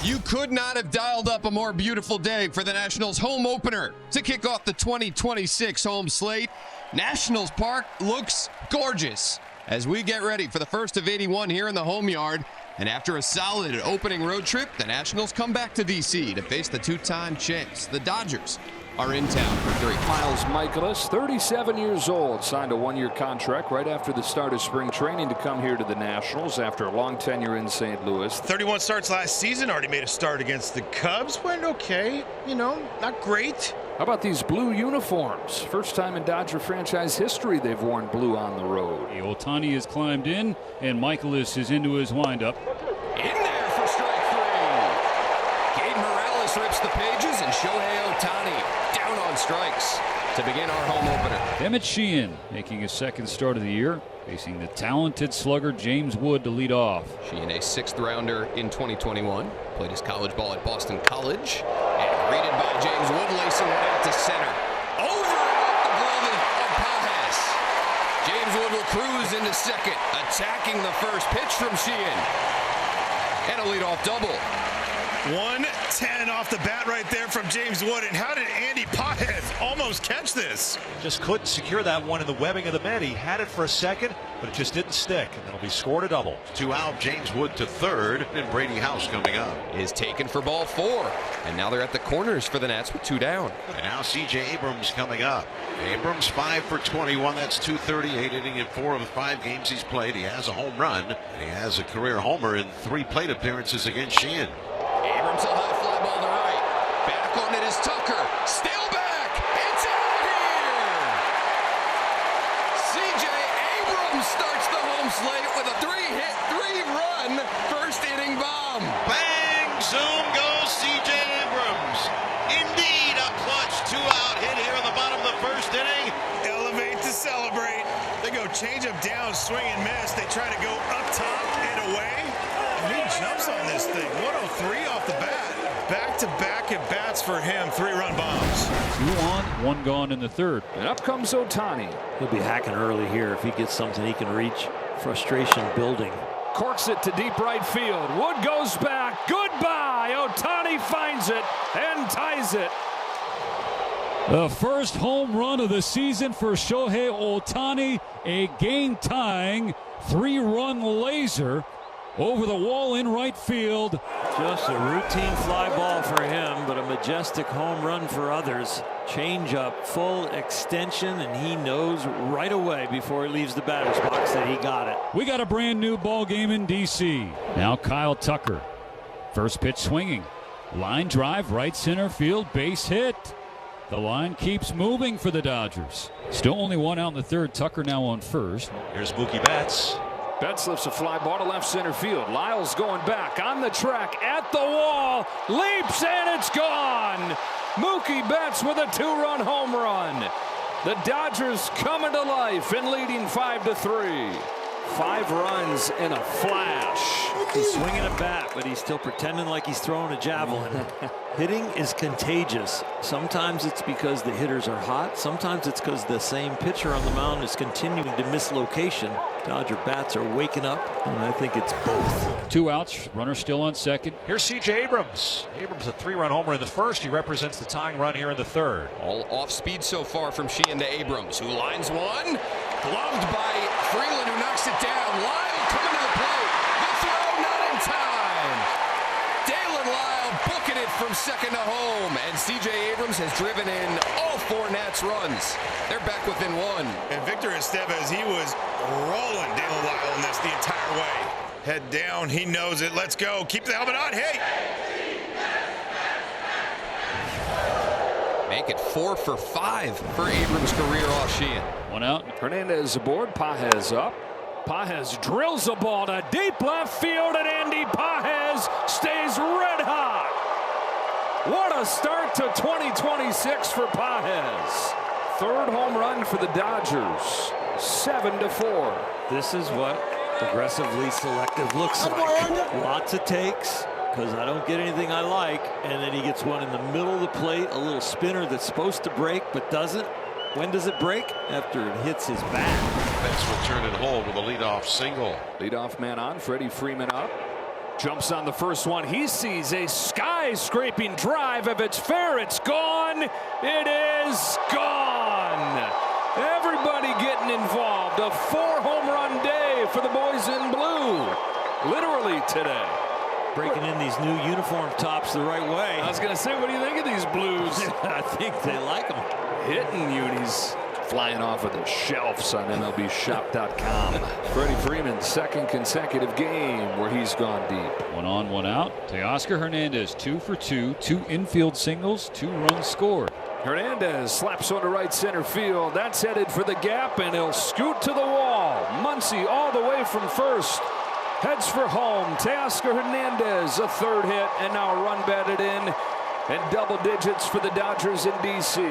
You could not have dialed up a more beautiful day for the Nationals home opener to kick off the 2026 home slate. Nationals Park looks gorgeous as we get ready for the first of 81 here in the home yard. And after a solid opening road trip, the Nationals come back to D.C. to face the two-time champs. The Dodgers are in town for 3. Miles Mikolas, 37 years old, signed a one-year contract right after the start of spring training to come here to the Nationals after a long tenure in St. Louis. 31 starts last season, already made a start against the Cubs. Went okay, not great. How about these blue uniforms? First time in Dodger franchise history they've worn blue on the road. Ohtani has climbed in, and Mikolas is into his windup. In there for strike 3. Gabe Morales rips the pages, and Shohei Ohtani down on strikes to begin our home opener. Emmett Sheehan making his second start of the year, facing the talented slugger James Wood to lead off. Sheehan, a 6th rounder in 2021, played his college ball at Boston College, and greeted by James Wood, lacing one out to center. Over and off the glove of Pajes. James Wood will cruise into second, attacking the first pitch from Sheehan. And a leadoff double. 110 off the bat right there from James Wood. And how did Andy Pajes almost catch this? Just couldn't secure that one in the webbing of the mitt. He had it for a second, but it just didn't stick. And then he scored a double. 2 out, James Wood to third, and Brady House coming up. Is taken for ball 4. And now they're at the corners for the Nats with 2 down. And now C.J. Abrams coming up. Abrams 5 for 21. That's 238, hitting in 4 of the 5 games he's played. He has a home run. And he has a career homer in 3 plate appearances against Sheehan. Abrams a high fly ball to right. Back on it is Tucker. Still back. It's out of here. C.J. Abrams starts the home slate with a 3-hit, 3-run first inning bomb. Bang! Zoom goes C.J. Abrams. Indeed, a clutch 2-out hit here in the bottom of the first inning. Elevate to celebrate. They go change up down, swing and miss. They try to go up top and away. And he jumps on this thing. 103 off the bat. Back-to-back at bats for him. 3-run bombs. 2 on, 1 gone in the third. And up comes Ohtani. He'll be hacking early here if he gets something he can reach. Frustration building. Corks it to deep right field. Wood goes back. Goodbye. Ohtani finds it and ties it. The first home run of the season for Shohei Ohtani. A game-tying 3-run laser over the wall in right field. Just a routine fly ball for him, but a majestic home run for others. Change up, full extension, and he knows right away before he leaves the batter's box that he got it. We got a brand new ball game in D.C. Now Kyle Tucker. First pitch swinging. Line drive, right center field, base hit. The line keeps moving for the Dodgers. Still only 1 out in the third. Tucker now on first. Here's Mookie Betts. Betts lifts a fly ball to left center field. Lyles going back on the track at the wall. Leaps and it's gone. Mookie Betts with a 2-run home run. The Dodgers coming to life and leading 5-3. 5 runs in a flash. He's swinging a bat, but he's still pretending like he's throwing a javelin. Hitting is contagious. Sometimes it's because the hitters are hot. Sometimes it's because the same pitcher on the mound is continuing to miss location. Dodger bats are waking up, and I think it's both. 2 outs, runner still on second. Here's C.J. Abrams. Abrams a 3-run homer in the first. He represents the tying run here in the third. All off speed so far from Sheehan to Abrams, who lines one. Gloved by Freeland, who knocks it down. Lyle coming to the plate. The throw not in time. Dalen Lyle booking it from second to home. And C.J. Abrams has driven in all 4 Nats runs. They're back within 1. And Victor Estevez, he was rolling Dalen Lyle in this the entire way. Head down, he knows it. Let's go. Keep the helmet on. Hey! Make it 4 for 5 for Abrams' career off Sheehan. 1 out. Hernandez aboard. Pajes up. Pajes drills a ball to deep left field, and Andy Pajes stays red hot. What a start to 2026 for Pajes. 3rd home run for the Dodgers. 7-4. This is what aggressively selective looks like. Lots of takes, because I don't get anything I like, and then he gets one in the middle of the plate, a little spinner that's supposed to break but doesn't. When does it break? After it hits his bat. Betts will turn it whole with a leadoff single. Leadoff man on. Freddie Freeman up. Jumps on the first one. He sees a sky-scraping drive. If it's fair, it's gone. It is gone. Everybody getting involved. A 4-home run day for the boys in blue. Literally today. Breaking in these new uniform tops the right way. I was going to say, what do you think of these blues? I think they like them. Hitting unis flying off of the shelves on MLBshop.com. Freddie Freeman's second consecutive game where he's gone deep. 1 on, 1 out. Teoscar Hernandez 2 for 2, 2 infield singles, 2 runs scored. Hernandez slaps on to right center field. That's headed for the gap, and he'll scoot to the wall. Muncy all the way from first. Heads for home. Teoscar Hernandez, a third hit, and now a run batted in. And double digits for the Dodgers in D.C.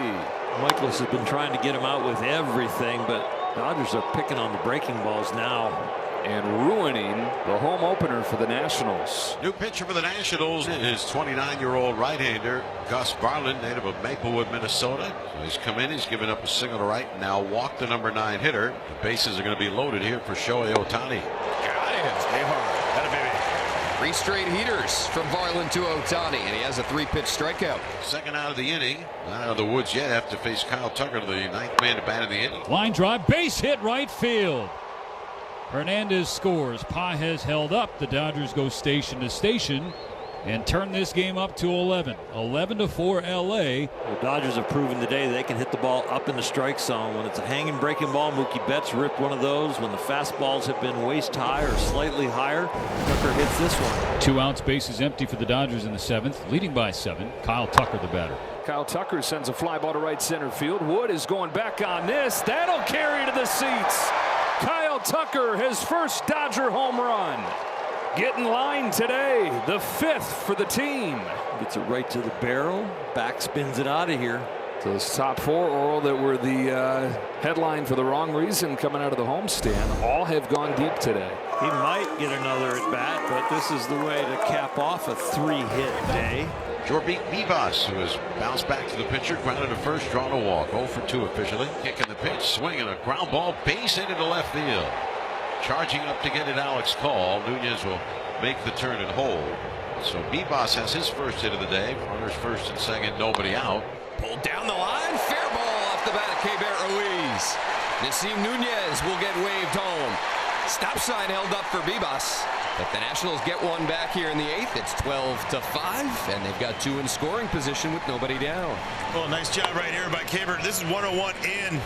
Michaelis has been trying to get him out with everything, but Dodgers are picking on the breaking balls now. And ruining the home opener for the Nationals. New pitcher for the Nationals is 29-year-old right-hander Gus Barlin, native of Maplewood, Minnesota. So he's come in, he's given up a single to right, now walked the number 9 hitter. The bases are going to be loaded here for Shohei Ohtani. Got it. Stay hard. Atta baby. 3 straight heaters from Varland to Ohtani, and he has a 3-pitch strikeout. Second out of the inning. Not out of the woods yet. Have to face Kyle Tucker, the 9th man to bat in the inning. Line drive, base hit right field. Hernandez scores. Pages held up. The Dodgers go station to station and turn this game up to 11. 11-4 LA. The Dodgers have proven today they can hit the ball up in the strike zone. When it's a hanging breaking ball, Mookie Betts ripped one of those. When the fastballs have been waist high or slightly higher, Tucker hits this one. 2 outs, bases empty for the Dodgers in the 7th, leading by 7. Kyle Tucker the batter. Kyle Tucker sends a fly ball to right center field. Wood is going back on this. That'll carry to the seats. Kyle Tucker, his first Dodger home run. Getting line today, the 5th for the team. Gets it right to the barrel, back spins it out of here. Those top 4, Oral, that were the headline for the wrong reason coming out of the homestand, all have gone deep today. He might get another at bat, but this is the way to cap off a 3-hit day. Jorbeek Vivas, who has bounced back to the pitcher, grounded to first, drawn a walk. 0 for 2 officially. Kicking the pitch, swinging a ground ball, base hit into left field. Charging up to get it, Alex Call. Nunez will make the turn and hold. So Vivas has his first hit of the day. Runners first and second, nobody out. Pulled down the line, fair ball off the bat of Keibert Ruiz. Nasim Nunez will get waved home. Stop sign held up for Vivas. But the Nationals get one back here in the 8th. It's 12-5, and they've got 2 in scoring position with nobody down. Well, nice job right here by Keibert. This is 101 in.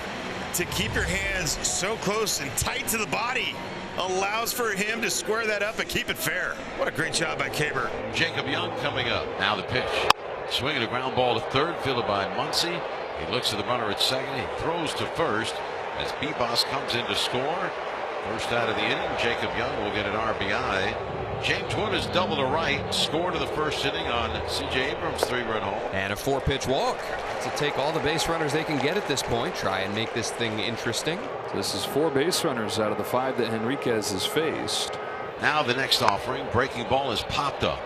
To keep your hands so close and tight to the body allows for him to square that up and keep it fair. What a great job by Keibert. Jacob Young coming up. Now the pitch. Swinging a ground ball to third, fielded by Muncy. He looks at the runner at second. He throws to first as Vivas comes in to score. First out of the inning, Jacob Young will get an RBI. James Wood has doubled to right, scored in the first inning on C.J. Abrams' 3-run home. And a 4-pitch walk to take all the base runners they can get at this point. Try and make this thing interesting. This is 4 base runners out of the 5 that Henriquez has faced. Now the next offering, breaking ball is popped up.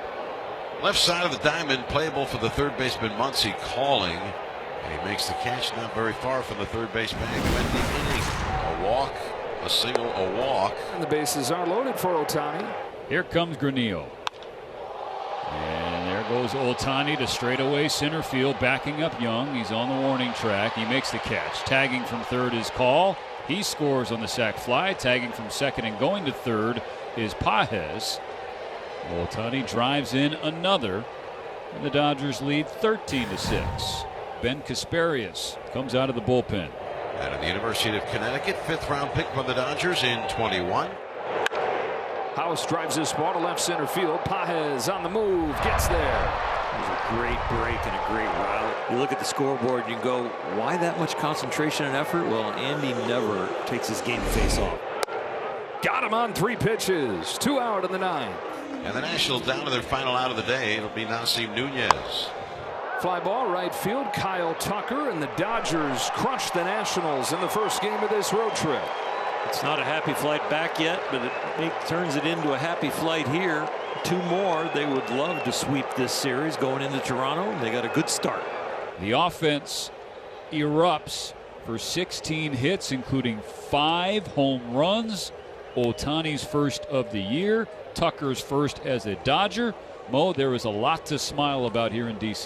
Left side of the diamond, playable for the third baseman Muncy, calling. And he makes the catch not very far from the third base bag to end the inning. A walk, a single, a walk. And the bases are loaded for Ohtani. Here comes Granillo. And there goes Ohtani to straightaway center field, backing up Young. He's on the warning track. He makes the catch. Tagging from third is Call. He scores on the sac fly. Tagging from second and going to third is Pages. Ohtani drives in another, and the Dodgers lead 13-6. Ben Kasparius comes out of the bullpen. Out of the University of Connecticut, 5th round pick for the Dodgers in 21. House drives this ball to left center field. Pages on the move, gets there. It was a great break and a great route. You look at the scoreboard and you go, why that much concentration and effort? Well, Andy never takes his game face off. Got him on 3 pitches. 2 out in the 9th. And the Nationals down to their final out of the day. It'll be Nasim Nunez. Fly ball right field. Kyle Tucker, and the Dodgers crushed the Nationals in the first game of this road trip. It's not a happy flight back yet, but it turns it into a happy flight here. 2 more. They would love to sweep this series going into Toronto. They got a good start. The offense erupts for 16 hits, including 5 home runs Ohtani's first of the year, Tucker's first as a Dodger. Mo, there is a lot to smile about here in D.C.